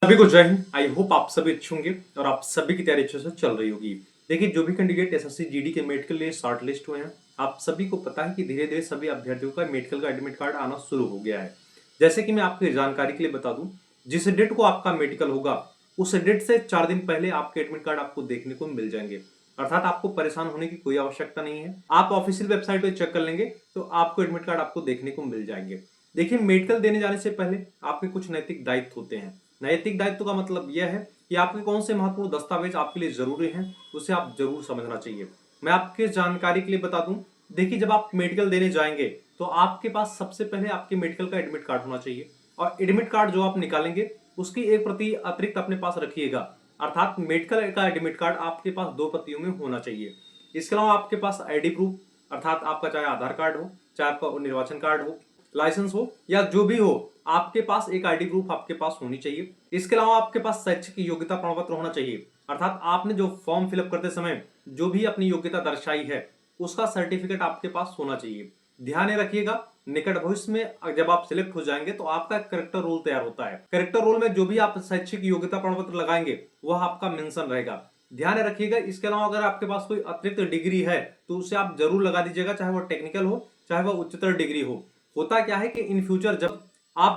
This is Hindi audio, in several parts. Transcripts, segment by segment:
सभी को जय हिंद। आई होप आप सभी अच्छे होंगे और आप सभी की तैयारी अच्छे से चल रही होगी। देखिए, जो भी कैंडिडेट एसएससी जीडी के मेडिकल के लिए शॉर्ट लिस्ट हुए हैं, आप सभी को पता है कि धीरे धीरे सभी अभ्यर्थियों का मेडिकल का एडमिट कार्ड आना शुरू हो गया है। जैसे कि मैं आपकी जानकारी के लिए बता दूं, जिस डेट को आपका मेडिकल होगा उस डेट से 4 दिन पहले आपके एडमिट कार्ड आपको देखने को मिल जाएंगे। अर्थात आपको परेशान होने की कोई आवश्यकता नहीं है। आप ऑफिशियल वेबसाइट पे चेक कर लेंगे तो आपको एडमिट कार्ड आपको देखने को मिल जाएंगे। देखिए, मेडिकल देने जाने से पहले आपके कुछ नैतिक दायित्व होते हैं। नैतिक दायित्व का मतलब यह है कि आपके कौन से महत्वपूर्ण दस्तावेज आपके लिए जरूरी हैं, उसे आप जरूर समझना चाहिए। मैं आपके जानकारी के लिए बता दूं, देखिए, जब आप मेडिकल देने जाएंगे तो आपके पास सबसे पहले आपके मेडिकल का एडमिट कार्ड होना चाहिए और एडमिट कार्ड जो आप निकालेंगे उसकी एक प्रति अतिरिक्त अपने पास रखिएगा। अर्थात मेडिकल का एडमिट कार्ड आपके पास 2 प्रतियों में होना चाहिए। इसके अलावा आपके पास आईडी प्रूफ, अर्थात आपका चाहे आधार कार्ड हो, चाहे आपका निर्वाचन कार्ड हो, लाइसेंस हो या जो भी हो, आपके पास एक आईडी प्रूफ आपके पास होनी चाहिए। इसके अलावा आपके पास शैक्षिक योग्यता प्रमाण पत्र होना चाहिए। अर्थात आपने जो फॉर्म फिलअप करते समय जो भी अपनी योग्यता दर्शाई है उसका सर्टिफिकेट आपके पास होना चाहिए। ध्यान रखिएगा, निकट भविष्य में जब आप सिलेक्ट हो जाएंगे तो आपका करेक्टर रोल तैयार होता है। करेक्टर रोल में जो भी आप शैक्षिक योग्यता प्रमाण पत्र लगाएंगे वह आपका मेंशन रहेगा। ध्यान रखिएगा। इसके अलावा अगर आपके पास कोई अतिरिक्त डिग्री है तो उसे आप जरूर लगा दीजिएगा, चाहे वह टेक्निकल हो चाहे वह उच्चतर डिग्री हो। होता क्या है कि इन फ्यूचर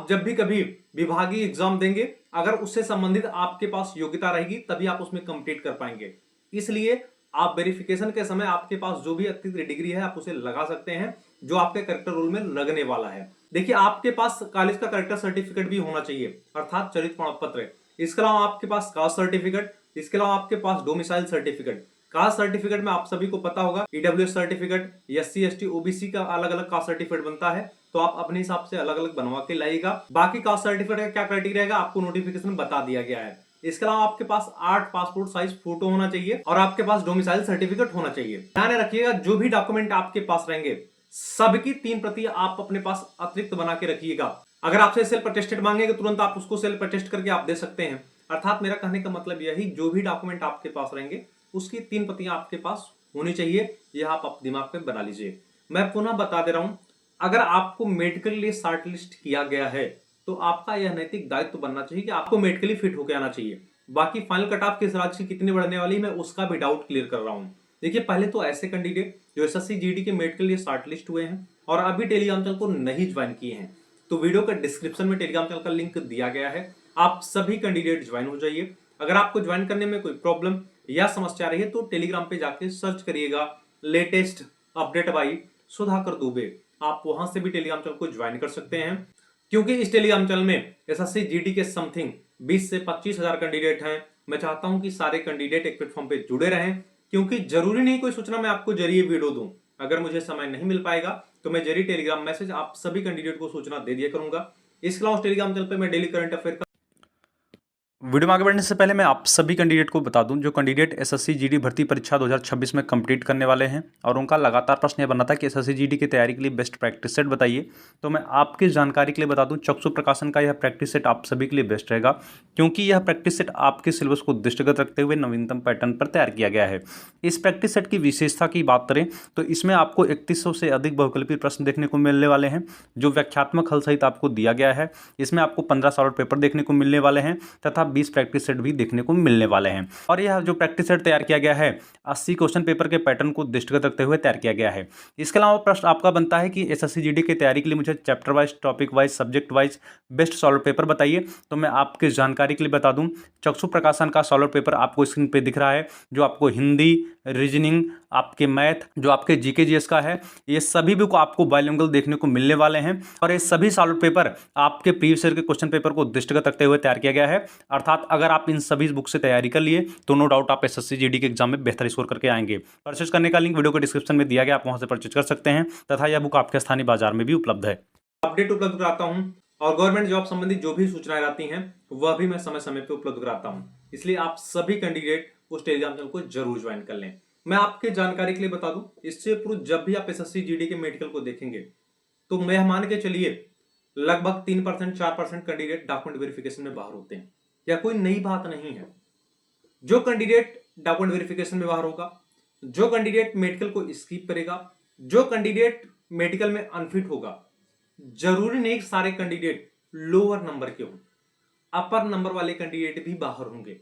जब भी कभी विभागीय एग्जाम देंगे, अगर उससे संबंधित आपके पास योग्यता रहेगी तभी आप उसमें कंप्लीट कर पाएंगे। इसलिए आप वेरिफिकेशन के समय आपके पास जो भी अतिरिक्त डिग्री है आप उसे लगा सकते हैं, जो आपके करेक्टर रोल में लगने वाला है। देखिए, आपके पास कॉलेज का करेक्टर सर्टिफिकेट भी होना चाहिए, अर्थात चरित्र प्रमाण पत्र। इसके अलावा आपके पास कास्ट सर्टिफिकेट, इसके अलावा आपके पास डोमिसाइल सर्टिफिकेट। कास्ट सर्टिफिकेट में आप सभी को पता होगा EWS certificate, SC ST OBC का अलग अलग कास्ट सर्टिफिकेट बनता है, तो आप अपने हिसाब से अलग अलग बनवा के लाइएगा। बाकी कास्ट सर्टिफिकेट का क्या क्राइटेरिया रहेगा आपको नोटिफिकेशन में बता दिया गया है। इसके अलावा आपके पास 8 पासपोर्ट साइज फोटो होना चाहिए और आपके पास डोमिसाइल सर्टिफिकेट होना चाहिए। ध्यान रखिएगा, जो भी डॉक्यूमेंट आपके पास रहेंगे सबकी 3 प्रति आप अपने पास अतिरिक्त बना के रखिएगा। अगर आपसे सेल्फ अटेस्टेड मांगेंगे तुरंत आप उसको सेल्फ अटेस्ट करके आप दे सकते हैं। अर्थात मेरा कहने का मतलब यही, जो भी डॉक्यूमेंट आपके पास रहेंगे उसकी 3 प्रतियां आपके पास होनी चाहिए। यह आप दिमाग में बना लीजिए। मैं पुनः बता दे रहा हूं, अगर आपको मेडिकल के लिए शॉर्ट लिस्ट किया गया है तो आपका यह नैतिक दायित्व बनना चाहिए कि आपको मेडिकली फिट होकर आना चाहिए। बाकी फाइनल कट ऑफ किस राज्य की कितनी बढ़ने वाली मैं उसका भी डाउट क्लियर कर रहा हूं। देखिए, पहले तो ऐसे कैंडिडेट जो एसएससी जीडी के मेडिकल के लिए शॉर्ट लिस्ट हुए हैं और अभी टेलीग्राम चैनल को नहीं ज्वाइन किए हैं, तो वीडियो का डिस्क्रिप्शन में टेलीग्राम चैनल का लिंक दिया गया है। आप सभी कैंडिडेट ज्वाइन हो जाइए। अगर आपको ज्वाइन करने में कोई प्रॉब्लम या समस्या आ रही है तो टेलीग्राम पे जाके सर्च करिएगा latest update by Sudhakar Dubey. आप वहां से भी टेलीग्राम चैनल को ज्वाइन कर सकते हैं, क्योंकि इस टेलीग्राम चैनल में एसएससी जीडी के समथिंग 20 से 25 हजार कैंडिडेट हैं। मैं चाहता हूं कि सारे कैंडिडेट एक प्लेटफॉर्म पे जुड़े रहें, क्योंकि जरूरी नहीं कोई सूचना मैं आपको जरिए वीडियो दूं। अगर मुझे समय नहीं मिल पाएगा तो मैं जरिए टेलीग्राम मैसेज आप सभी कैंडिडेट को सूचना दे दिया करूंगा। इसके अलावा टेलीग्राम चैनल पे मैं डेली करंट अफेयर का वीडियो में आगे बढ़ने से पहले मैं आप सभी कैंडिडेट को बता दूं, जो कैंडिडेट एसएससी जीडी भर्ती परीक्षा 2026 में कंप्लीट करने वाले हैं और उनका लगातार प्रश्न यह बना था कि एसएससी जीडी की तैयारी के लिए बेस्ट प्रैक्टिस सेट बताइए, तो मैं आपकी जानकारी के लिए बता दूं, चक्षु प्रकाशन का यह प्रैक्टिस सेट आप सभी के लिए बेस्ट रहेगा, क्योंकि यह प्रैक्टिस सेट आपके सिलेबस को दृष्टिगत रखते हुए नवीनतम पैटर्न पर तैयार किया गया है। इस प्रैक्टिस सेट की विशेषता की बात करें तो इसमें आपको 3100 से अधिक बहुकल्पीय प्रश्न देखने को मिलने वाले हैं, जो व्याख्यात्मक हल सहित आपको दिया गया है। इसमें आपको 15 सॉलिड पेपर देखने को मिलने वाले हैं तथा 20 प्रैक्टिस सेट भी देखने को मिलने वाले हैं। और यह जो प्रैक्टिस सेट तैयार किया गया है 80 क्वेश्चन पेपर के पैटर्न को दृष्टिगत रखते हुए तैयार किया गया है। इसके अलावा प्रश्न आपका बनता है कि एसएससी जीडी की तैयारी के लिए मुझे chapter wise, topic wise, subject wise best solid paper बताइए। तो मैं आपके जानकारी के लिए बता दूं, चक्षु प्रकाशन का सॉलिड पेपर आपको स्क्रीन पे दिख रहा है, जो आपको हिंदी, रीजनिंग, आपके मैथ, जो आपके जीके जीएस का है, ये सभी बुक आपको बाइलिंगुअल देखने को मिलने वाले हैं। और ये सभी सॉलिड पेपर आपके प्रीवियस ईयर के क्वेश्चन पेपर को दृष्टिगत रखते हुए तैयार किया गया है। अर्थात अगर आप इन सभी बुक से तैयारी कर लिए तो नो डाउट आप एसएससी जीडी के एग्जाम में बेहतर स्कोर करके आएंगे। परचेज करने का लिंक वीडियो के डिस्क्रिप्शन में दिया गया, आप वहां से परचेज कर सकते हैं तथा यह बुक आपके स्थानीय बाजार में भी उपलब्ध है। अपडेट उपलब्ध कराता हूं और गवर्नमेंट जॉब संबंधी जो भी सूचनाएं आती हैं वह भी मैं समय समय पे उपलब्ध कराता हूं। इसलिए आप सभी कैंडिडेट उस टेलीग्राम चैनल को जरूर ज्वाइन कर लें। मैं आपके जानकारी के लिए बता दूं, इससे पूर्व जब भी आप एसएससी जीडी के मेडिकल को देखेंगे तो मैं मान के चलिए लगभग 3% 4% कैंडिडेट डॉक्यूमेंट वेरिफिकेशन में बाहर होते हैं। या कोई नई बात नहीं है। जो कैंडिडेट डॉक्यूमेंट वेरिफिकेशन में बाहर होगा, जो कैंडिडेट मेडिकल को स्किप करेगा, जो कैंडिडेट मेडिकल में अनफिट होगा, जरूरी नहीं सारे कैंडिडेट लोअर नंबर के हों। अपर नंबर वाले कैंडिडेट भी बाहर होंगे।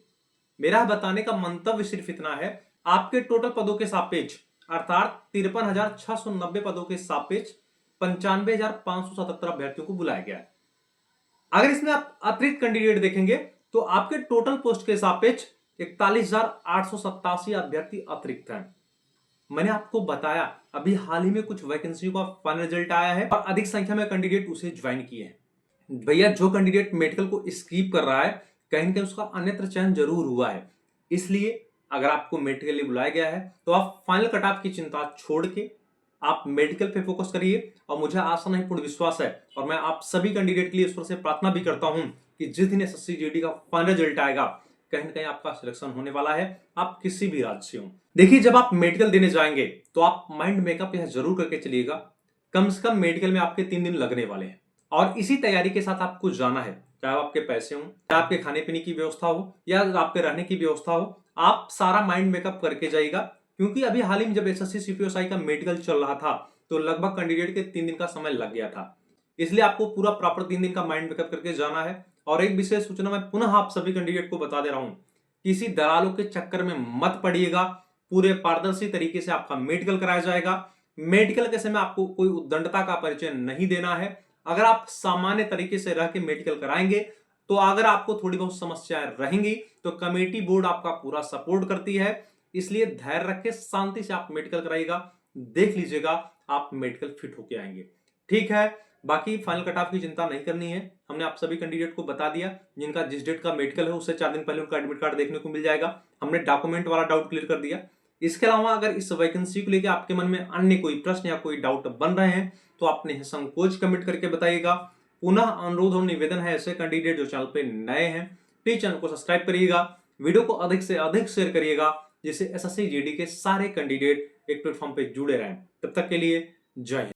मेरा बताने का मंतव्य सिर्फ इतना है, आपके टोटल पदों के सापेक्ष अर्थात 53,690 पदों के सापेक्ष 95,577 अभ्यर्थियों को बुलाया गया है। अगर इसमें आप अतिरिक्त कैंडिडेट देखेंगे तो आपके टोटल पोस्ट के सापेक्ष 41,887 अभ्यर्थी अतिरिक्त हैं। मैंने आपको बताया अभी हाल ही में कुछ वैकेंसी का फाइनल रिजल्ट आया है और अधिक संख्या में कैंडिडेट उसे ज्वाइन किए हैं। भैया जो कैंडिडेट मेडिकल को स्किप कर रहा है कहीं ना कहीं उसका अन्यत्र चयन जरूर हुआ है। इसलिए अगर आपको मेडिकल लिए बुलाया गया है तो आप फाइनल कट ऑफ की चिंता छोड़ के आप मेडिकल पे फोकस करिए। और मुझे आशा नहीं पूर्ण विश्वास है और मैं आप सभी कैंडिडेट के लिए ईश्वर से प्रार्थना भी करता हूं कि जिस दिन एसएससी जीडी का फाइनल रिजल्ट आएगा कहीं ना कहीं आपका सिलेक्शन होने वाला है, आप किसी भी राज्य से हो। देखिए जब आप मेडिकल देने जाएंगे तो आप माइंड मेकअप यह जरूर करके चलिएगा, कम से कम मेडिकल में आपके 3 दिन लगने वाले हैं और इसी तैयारी के साथ आपको जाना है। चाहे आपके पैसे हो, चाहे आपके खाने पीने की व्यवस्था हो या आपके रहने की व्यवस्था हो, आप सारा माइंड मेकअप करके जाइएगा। क्योंकि अभी हाल ही में जब एसएससी सीपीएसआई का मेडिकल चल रहा था तो लगभग कैंडिडेट के 3 दिन का समय लग गया था। इसलिए आपको पूरा प्रॉपर 3 दिन का माइंड मेकअप करके जाना है। और एक विशेष सूचना मैं पुनः आप सभी कैंडिडेट को बता दे रहा हूं, किसी दलालों के चक्कर में मत पड़िएगा। पूरे पारदर्शी तरीके से आपका मेडिकल कराया जाएगा। मेडिकल के समय आपको कोई उद्दंडता का परिचय नहीं देना है। अगर आप सामान्य तरीके से रह के मेडिकल कराएंगे तो अगर आपको थोड़ी बहुत समस्याएं रहेंगी तो कमेटी बोर्ड आपका पूरा सपोर्ट करती है। इसलिए धैर्य रख के शांति से आप मेडिकल कराइएगा, देख लीजिएगा आप मेडिकल फिट होके आएंगे। ठीक है, बाकी फाइनल कट ऑफ की चिंता नहीं करनी है। हमने आप सभी कैंडिडेट को बता दिया, जिनका जिस डेट का मेडिकल है उससे 4 दिन पहले उनका एडमिट कार्ड देखने को मिल जाएगा। हमने डॉक्यूमेंट वाला डाउट क्लियर कर दिया। इसके अलावा अगर इस वैकेंसी को लेकर आपके मन में अन्य कोई प्रश्न या कोई डाउट बन रहे हैं तो आप निसंकोच कमेंट करके बताइएगा। पुनः अनुरोध और निवेदन है, ऐसे कैंडिडेट जो चैनल पे नए हैं प्लीज चैनल को सब्सक्राइब करिएगा, वीडियो को अधिक से अधिक शेयर करिएगा, जिससे एसएससी जीडी के सारे कैंडिडेट एक प्लेटफॉर्म पे जुड़े रहें। तब तक के लिए जय हिंद।